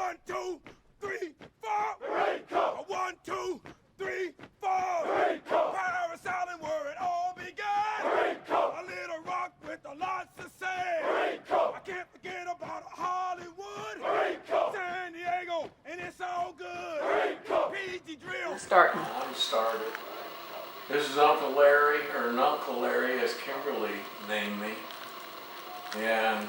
1, 2, 3, 4. Marine Corps. 1, 2, 3, 4. Marine Corps. Paris Island where it all began. Marine Corps. A little rock with a lots of sand. Marine Corps. I can't forget about Hollywood. Marine Corps. San Diego, and it's all good. Marine Corps. PG drill. Starting. I'm started. This is Uncle Larry, or Uncle Larry as Kimberly named me. And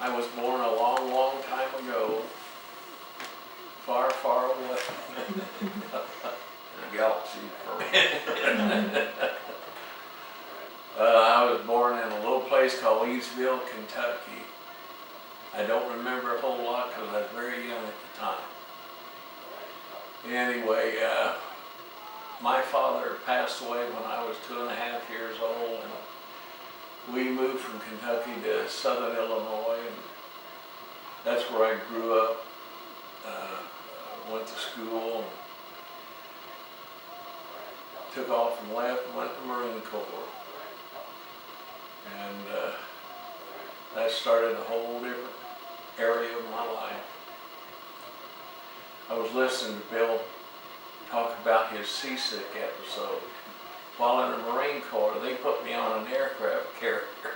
I was born a long, long time ago. Far, far away. The galaxy. I was born in a little place called Eastville, Kentucky. I don't remember a whole lot because I was very young at the time. Anyway, my father passed away when I was 2.5 years old, and we moved from Kentucky to southern Illinois, and that's where I grew up, went to school, and took off and left and went to the Marine Corps. And that started a whole different area of my life. I was listening to Bill talk about his seasick episode. While in the Marine Corps, they put me on an aircraft carrier.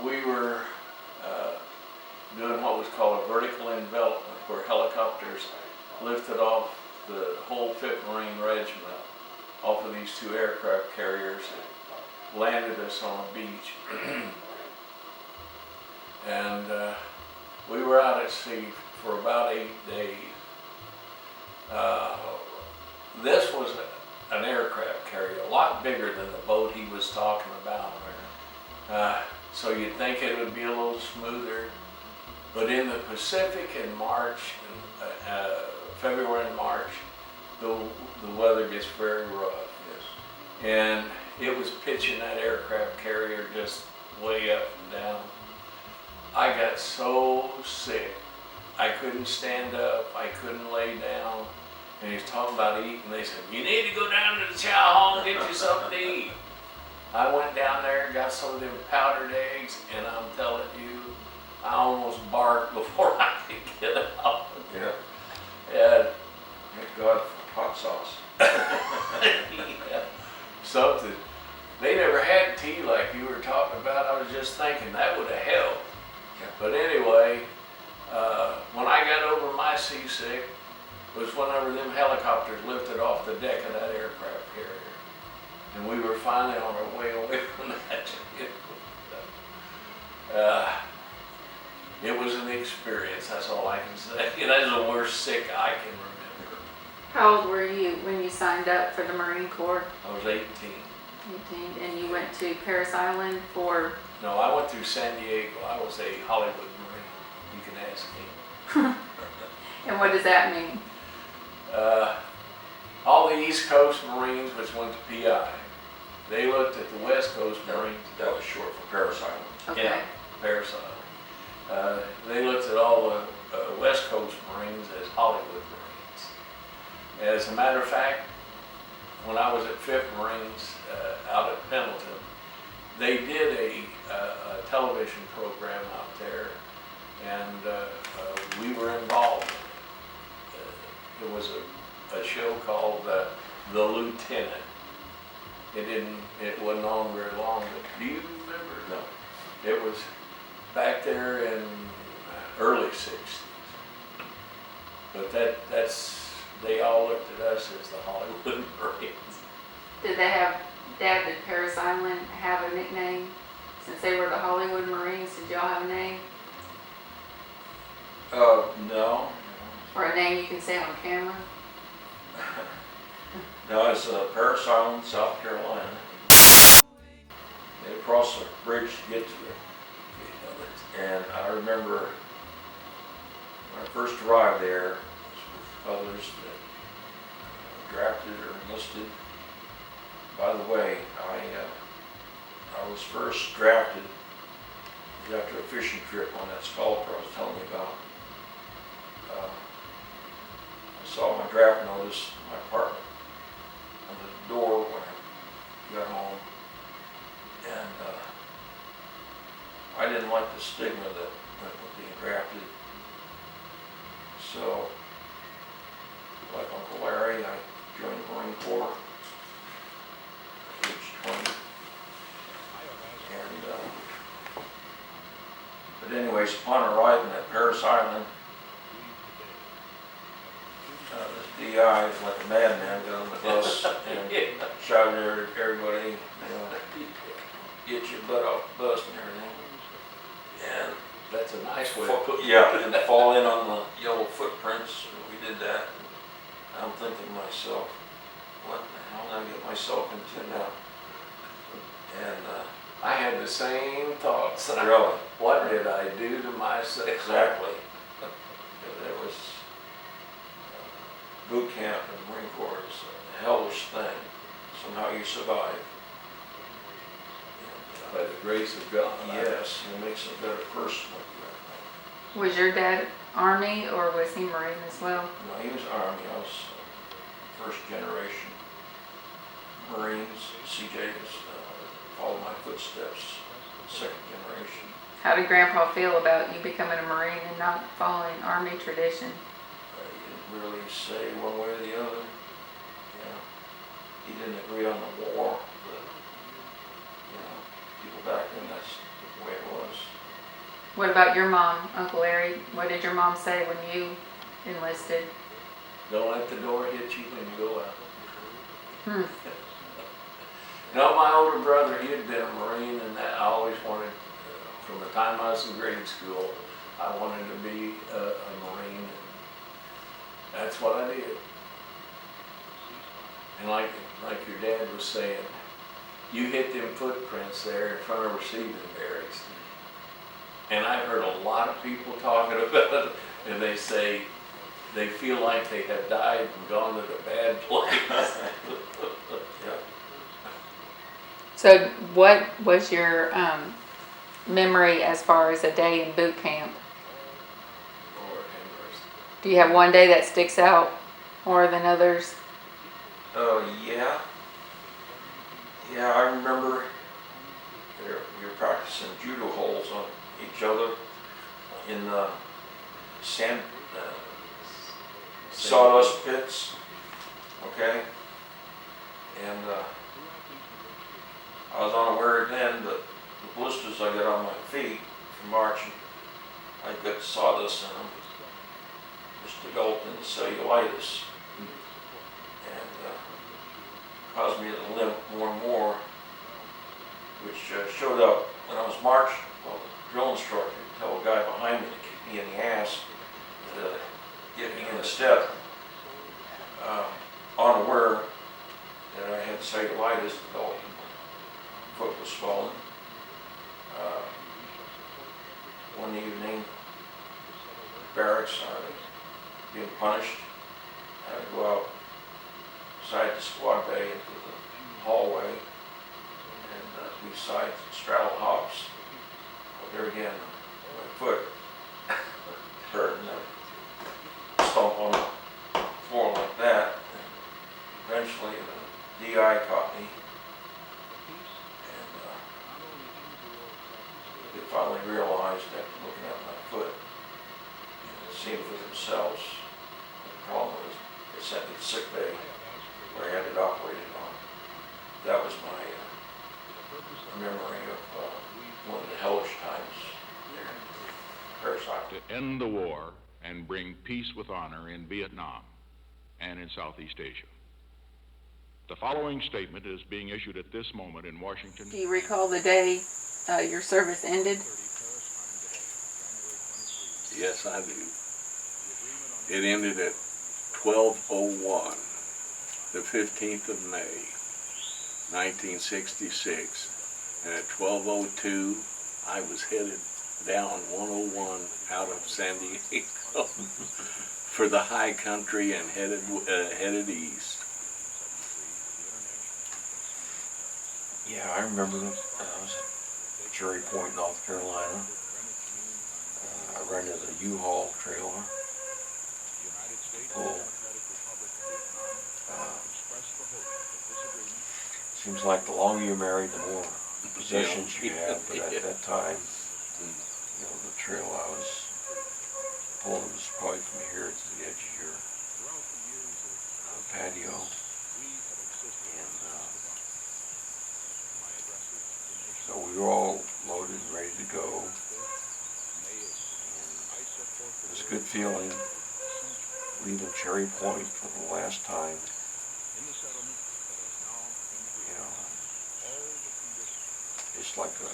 We were doing what was called a vertical envelopment, where helicopters lifted off the whole 5th Marine Regiment off of these 2 aircraft carriers and landed us on a beach. And we were out at sea for about 8 days. This was an aircraft carrier, a lot bigger than the boat he was talking about. So you'd think it would be a little smoother. But in the Pacific in March, February and March, the weather gets very rough. Yes. And it was pitching that aircraft carrier just way up and down. I got so sick. I couldn't stand up, I couldn't lay down. And he's talking about eating. They said, you need to go down to the chow hall and get you something to eat. I went down there and got some of them powdered eggs, and I'm telling you, I almost barked before I could get out. Yeah. And Thank God for hot sauce. yeah, something. They never had tea like you were talking about. I was just thinking that would have helped. Yeah. But anyway, when I got over my seasick was whenever them helicopters lifted off the deck of that aircraft carrier. And we were finally on our way away from that. It was an experience, that's all I can say. That's the worst sick I can remember. How old were you when you signed up for the Marine Corps? I was 18. 18, and you went to Paris Island for... No, I went through San Diego. I was a Hollywood Marine. You can ask me. And what does that mean? All the East Coast Marines, which went to PI, they looked at the West Coast Marines. That was short for Paris Island. Okay. Yeah, Paris Island. They looked at all the West Coast Marines as Hollywood Marines. As a matter of fact, when I was at 5th Marines out at Pendleton, they did a television program out there, and we were involved in it. It was a show called The Lieutenant. It wasn't on very long, but do you remember? No. It was back there in early 60s. But they all looked at us as the Hollywood Marines. Did Paris Island have a nickname? Since they were the Hollywood Marines, did y'all have a name? No. Or a name you can say on camera? No, it's Paris Island, South Carolina. They crossed the bridge to get to it. And I remember when I first arrived there, it was with others that drafted or enlisted. By the way, I was first drafted after a fishing trip on that sculptor I was telling you about. I saw my draft notice in my apartment on the door when I got home, and I didn't like the stigma that went with being drafted. But anyways, upon arriving at Paris Island, the DI, like a madman, got on the bus and shouted at everybody, you know, get your butt off the bus and everything. And That's a nice way to put it. yeah, and fall in on the yellow footprints. We did that. I'm thinking to myself, what the hell did I get myself into now? And I had the same thoughts. really, What did I do to myself? exactly. It was boot camp in the Marine Corps is a hellish thing. Somehow you survive. By the grace of God. Yes, it makes a better person with you. Was your dad Army or was he Marine as well? No, he was Army. I was first generation Marines. CJ was followed my footsteps, second generation. How did Grandpa feel about you becoming a Marine and not following Army tradition? He didn't really say one way or the other. You know, he didn't agree on the war, but you know, people back then, that's the way it was. What about your mom, Uncle Larry? What did your mom say when you enlisted? Don't let the door hit you when you go out. Hmm. No, my older brother, he had been a Marine, and that I always wanted, from the time I was in grade school, I wanted to be a Marine. And that's what I did. And like your dad was saying, you hit them footprints there in front of receiving barracks. And I've heard a lot of people talking about it, and they say they feel like they have died and gone to the bad place. Yeah. So what was your memory as far as a day in boot camp? Lord have mercy. Do you have one day that sticks out more than others? Yeah. Yeah, I remember we were practicing judo holds on each other in the sand, sawdust pits, okay? And I was unaware then that the blisters I got on my feet from marching, I got sawdust in them, just developed into cellulitis. And caused me to limp more and more, which showed up when I was marching. Well, the drill instructor would tell a guy behind me to kick me in the ass to get me in the step, unaware that I had cellulitis developed. My foot was swollen. One evening, barracks, I was being punished. I had to go outside the squad bay into the hallway and beside straddle hops. Well, there again, my foot hurt and I stomp on the floor like that. And eventually the DI caught me and they finally realized after looking at my foot and seeing for themselves what the problem was. They sent me to sick bay where I had it operated on. That was my memory of one of the hellish times there in Paris Island. To end the war and bring peace with honor in Vietnam and in Southeast Asia. The following statement is being issued at this moment in Washington. Do you recall the day your service ended? Yes, I do. It ended at 12:01, the 15th of May, 1966. And at 12:02, I was headed down 101 out of San Diego for the high country and headed east. Yeah, I remember I was at Cherry Point, North Carolina. I rented a U-Haul trailer. Pull. Seems like the longer you're married, the more possessions you have. But at that time, you know, the trail I was pulling was probably from here to the edge of your patio. And so we were all loaded and ready to go. a good feeling leaving Cherry Point for the last time. You know, it's like a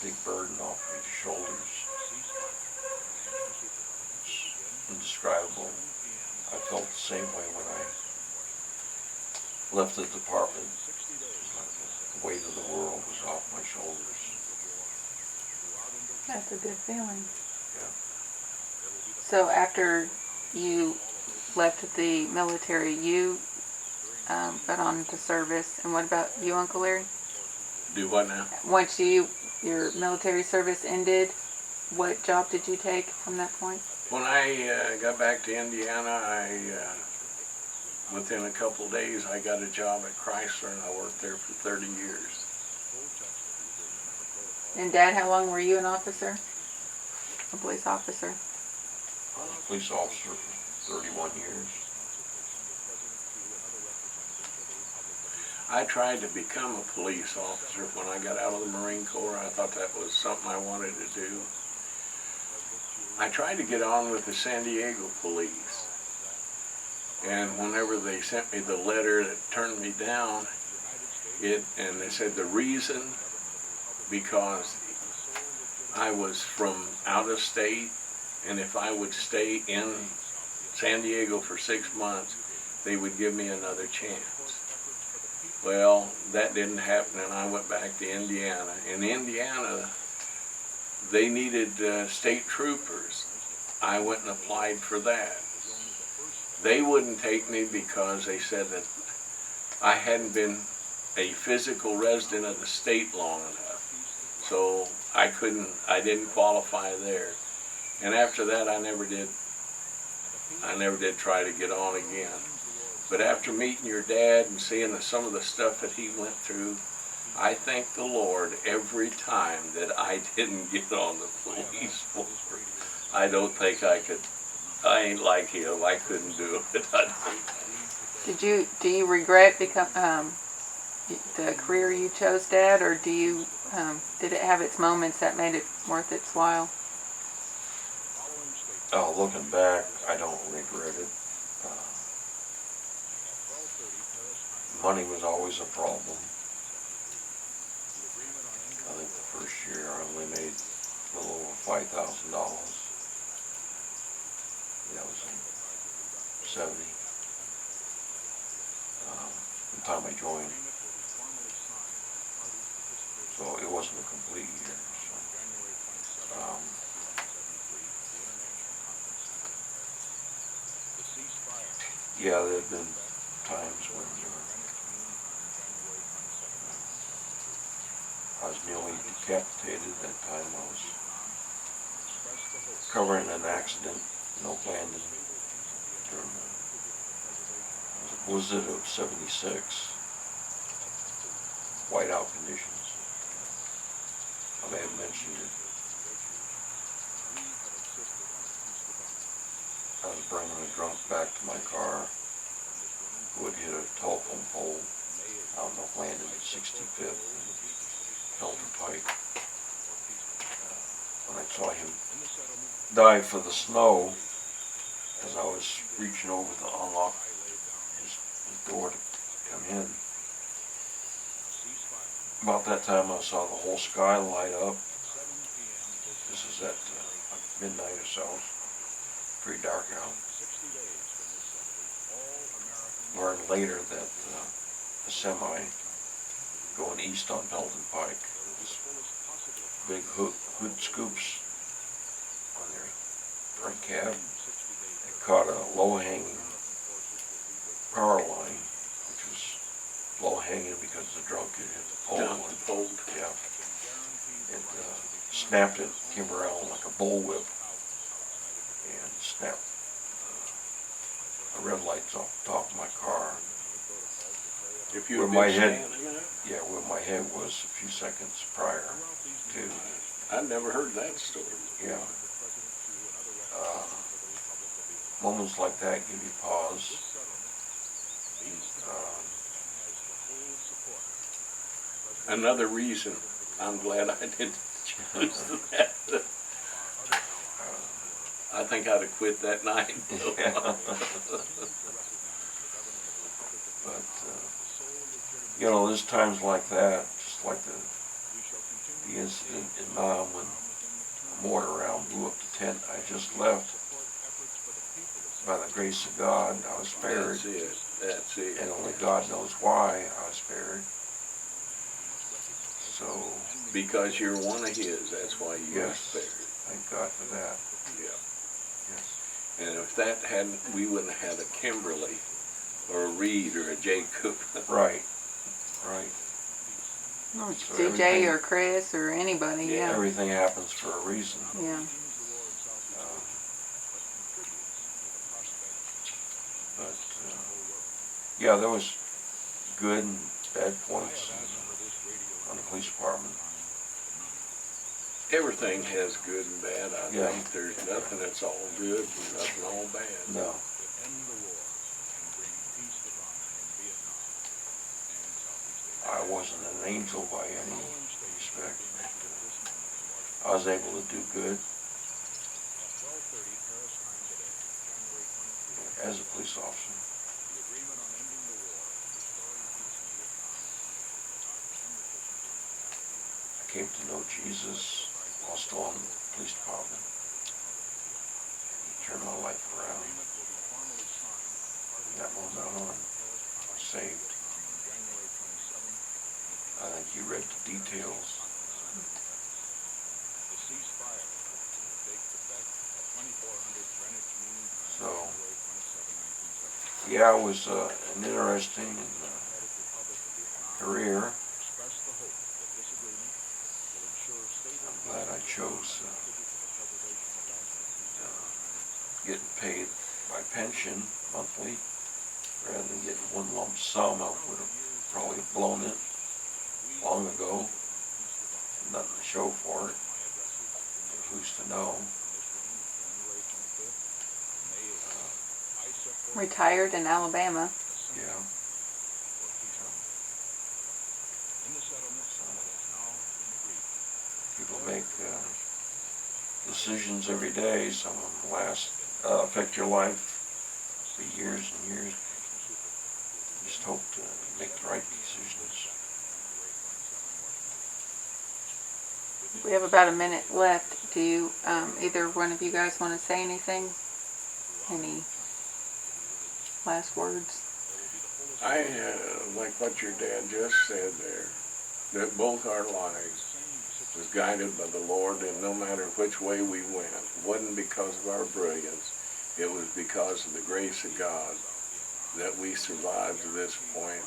big burden off your shoulders. It's indescribable. I felt the same way when I left the department. The weight of the world was off my shoulders. That's a good feeling. Yeah. So after you left the military, you got on to service. And what about you, Uncle Larry? Do what now? Once your military service ended, what job did you take from that point? When I got back to Indiana, within a couple of days, I got a job at Chrysler, and I worked there for 30 years. And Dad, how long were you an officer? A police officer? I was a police officer for 31 years. I tried to become a police officer when I got out of the Marine Corps. I thought that was something I wanted to do. I tried to get on with the San Diego police. And whenever they sent me the letter that turned me down, and they said the reason, because I was from out of state, and if I would stay in San Diego for 6 months, they would give me another chance. Well, that didn't happen, and I went back to Indiana. In Indiana, they needed state troopers. I went and applied for that. They wouldn't take me because they said that I hadn't been a physical resident of the state long enough. So I didn't qualify there. And after that, I never did try to get on again. But after meeting your dad and seeing some of the stuff that he went through, I thank the Lord every time that I didn't get on the police force. I don't think I could. I ain't like him. I couldn't do it. Do you regret the career you chose, Dad, or did it have its moments that made it worth its while? Oh, looking back, I don't regret it. Money was always a problem. I think the first year I only made a little over $5,000. That was in '70. The time I joined. So it wasn't a complete year. So, yeah, there have been times when I was nearly decapitated. That time I was covering an accident in Oak Landing during the blizzard of '76, whiteout conditions. I may have mentioned it. I was bringing a drunk back to my car who had hit a telephone pole out in Oak Landing at 65th and Pelton Pike. When I saw him dive for the snow, as I was reaching over to unlock his door to come in, about that time I saw the whole sky light up. This is at midnight or so. Pretty dark out. Learned later that a semi going east on Pelton Pike, big hood scoops on their front cab. It caught a low-hanging power line, which was low-hanging because the drunk had hit the pole. Down the pole. Yeah. It snapped it, came around like a bullwhip, and snapped the red lights off the top of my car. If you Where had my been head, standing up, yeah, where my head was a few seconds prior to, I'd never heard that story. yeah. Moments like that give you pause. Another reason I'm glad I didn't choose that. I think I'd have quit that night. But, you know, there's times like that, just like the incident in Nam when a mortar round blew up the tent I just left. By the grace of God, I was spared. That's it. That's it. And only God knows why I was spared. So, Because you're one of His, that's why you were yes, spared. thank God for that. Yeah. Yes. And if that hadn't, we wouldn't have had a Kimberly or a Reed or a Jacob. Right, right. Or So CJ everything- or Chris or anybody, yeah. Everything happens for a reason. Yeah. But, yeah, there was good and bad points on the police department. Everything has good and bad. I Yeah. think there's nothing that's all good and nothing all bad. No. I wasn't an angel by any respect. I was able to do good as a police officer. I came to know Jesus while still in the police department. He turned my life around. From that moment on, I was saved. I think you read the details. So, yeah, it was an interesting career. I'm glad I chose getting paid by pension monthly rather than getting one lump sum. I would have probably blown it long ago. Nothing to show for it. Who's to know? Retired in Alabama. Yeah. People make decisions every day. Some of them affect your life for years and years. Just hope to make the right decisions. We have about a minute left. Do you, either one of you guys want to say anything? Any last words? I, like what your dad just said there, that both our lives was guided by the Lord, and no matter which way we went, it wasn't because of our brilliance, it was because of the grace of God that we survived to this point,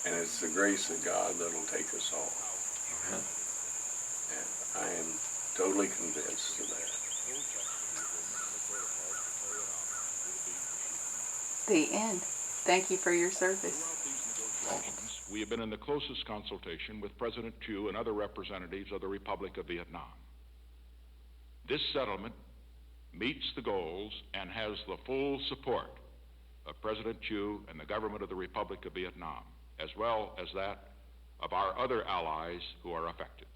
and it's the grace of God that'll take us all. Amen. And I am totally convinced of that. The end. Thank you for your service. We have been in the closest consultation with President Thieu and other representatives of the Republic of Vietnam. This settlement meets the goals and has the full support of President Thieu and the government of the Republic of Vietnam, as well as that of our other allies who are affected.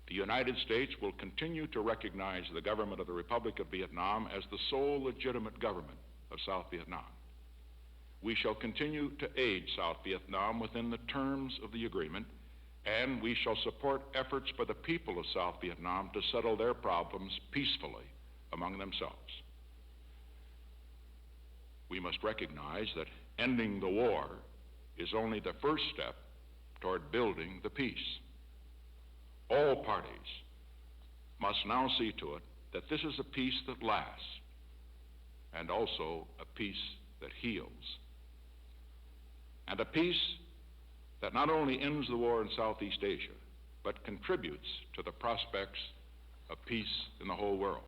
The United States will continue to recognize the government of the Republic of Vietnam as the sole legitimate government of South Vietnam. We shall continue to aid South Vietnam within the terms of the agreement, and we shall support efforts by the people of South Vietnam to settle their problems peacefully among themselves. We must recognize that ending the war is only the first step toward building the peace. All parties must now see to it that this is a peace that lasts and also a peace that heals. And a peace that not only ends the war in Southeast Asia, but contributes to the prospects of peace in the whole world.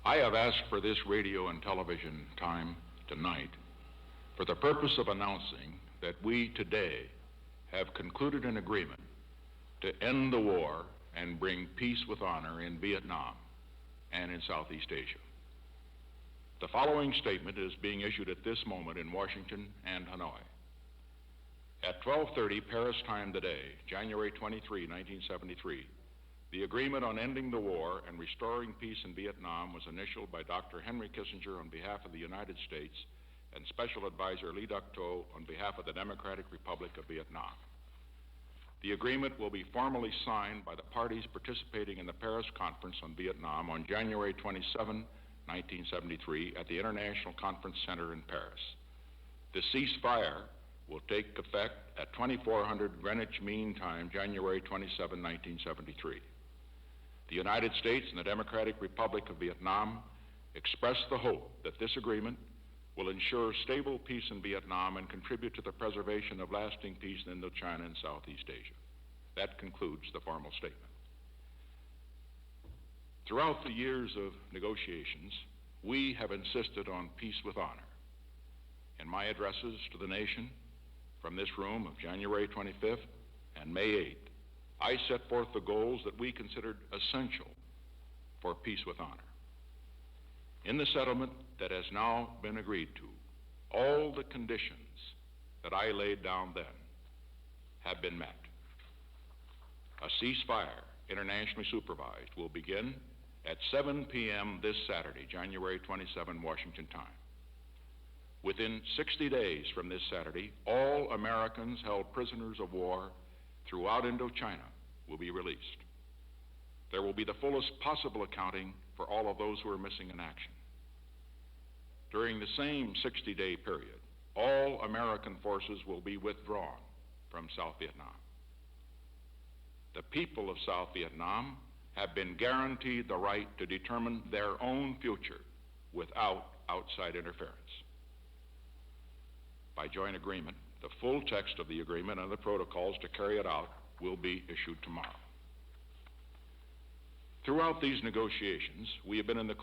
I have asked for this radio and television time tonight for the purpose of announcing that we today have concluded an agreement to end the war and bring peace with honor in Vietnam and in Southeast Asia. The following statement is being issued at this moment in Washington and Hanoi. At 12:30 Paris time today, January 23, 1973, The agreement on ending the war and restoring peace in Vietnam was initialed by Dr. Henry Kissinger on behalf of the United States and Special Advisor Lee Duc-Tho on behalf of the Democratic Republic of Vietnam. The agreement will be formally signed by the parties participating in the Paris Conference on Vietnam on January 27, 1973 at the International Conference Center in Paris. The ceasefire will take effect at 2400 Greenwich Mean Time, January 27, 1973. The United States and the Democratic Republic of Vietnam express the hope that this agreement will ensure stable peace in Vietnam and contribute to the preservation of lasting peace in Indochina and Southeast Asia. That concludes the formal statement. Throughout the years of negotiations, we have insisted on peace with honor. In my addresses to the nation from this room of January 25th and May 8th, I set forth the goals that we considered essential for peace with honor. In the settlement that has now been agreed to, all the conditions that I laid down then have been met. A ceasefire, internationally supervised, will begin at 7 p.m. this Saturday, January 27, Washington time. Within 60 days from this Saturday, all Americans held prisoners of war throughout Indochina will be released. There will be the fullest possible accounting for all of those who are missing in action. During the same 60-day period, all American forces will be withdrawn from South Vietnam. The people of South Vietnam have been guaranteed the right to determine their own future without outside interference. By joint agreement, the full text of the agreement and the protocols to carry it out will be issued tomorrow. Throughout these negotiations, we have been in the